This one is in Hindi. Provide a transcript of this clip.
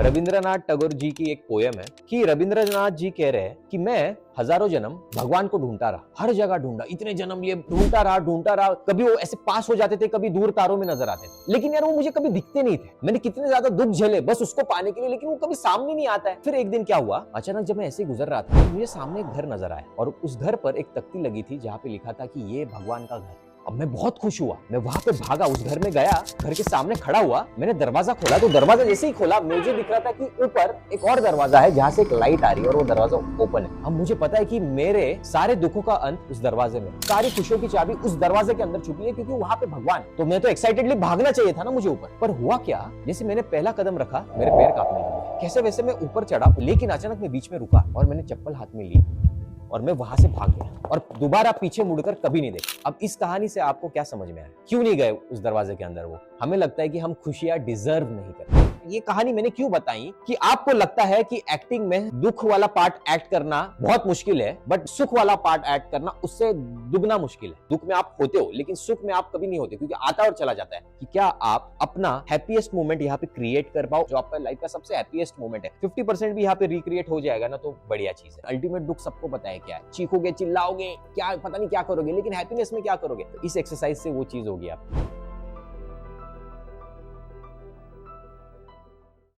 रविंद्रनाथ टैगोर जी की एक पोयम है कि रविंद्रनाथ जी कह रहे हैं कि मैं हजारों जन्म भगवान को ढूंढता रहा, हर जगह ढूंढा, इतने जन्म लिए ढूंढता रहा। कभी वो ऐसे पास हो जाते थे, कभी दूर तारों में नजर आते थे, लेकिन यार वो मुझे कभी दिखते नहीं थे। मैंने कितने ज्यादा दुख झेले बस उसको पाने के लिए, लेकिन वो कभी सामने नहीं आता है। फिर एक दिन क्या हुआ, अचानक जब मैं ऐसे ही गुजर रहा था, मुझे सामने एक घर नजर आया और उस घर पर एक तख्ती लगी थी जहाँ पे लिखा था कि ये भगवान का घर है। अब मैं बहुत खुश हुआ, मैं वहां पे भागा, उस घर में गया, घर के सामने खड़ा हुआ, मैंने दरवाजा खोला तो दरवाजा जैसे ही खोला मुझे दिख रहा था कि ऊपर एक और दरवाजा है जहां से एक लाइट आ रही है और वो दरवाजा ओपन है। अब मुझे पता है कि मेरे सारे दुखों का अंत उस दरवाजे में, सारी खुशियों की चाबी उस दरवाजे के अंदर छुपी है, क्योंकि वहां पे भगवान। तो मैं तो एक्साइटेडली भागना चाहिए था ना मुझे ऊपर, पर हुआ क्या, जैसे मैंने पहला कदम रखा मेरे पैर कांपने लगे, कैसे वैसे मैं ऊपर चढ़ा, लेकिन अचानक मैं बीच में रुका और मैंने चप्पल हाथ में ली और मैं वहां से भाग गया और दोबारा पीछे मुड़कर कभी नहीं देखा। अब इस कहानी से आपको क्या समझ में आया, क्यों नहीं गए उस दरवाजे के अंदर? वो हमें लगता है कि हम खुशियां डिजर्व नहीं करते। ये कहानी मैंने क्यों बताई कि आपको लगता है कि एक्टिंग में दुख वाला पार्ट एक्ट करना बहुत मुश्किल है, बट सुख वाला पार्ट एक्ट करना उससे दुगना मुश्किल है। दुख में आप होते हो लेकिन सुख में आप कभी नहीं होते, क्योंकि आता और चला जाता है। कि क्या आप अपना हैप्पीएस्ट मोमेंट यहाँ पे क्रिएट कर पाओ, जो आपका लाइफ का सबसे हैप्पीएस्ट मोमेंट है। 50% भी यहाँ पे रिक्रिएट हो जाएगा ना तो बढ़िया चीज है। अल्टीमेट दुख सबको पता है क्या है, चीखोगे, चिल्लाओगे, क्या पता नहीं क्या करोगे, लेकिन हैप्पीनेस में क्या करोगे। तो इस एक्सरसाइज से वो चीज होगी आप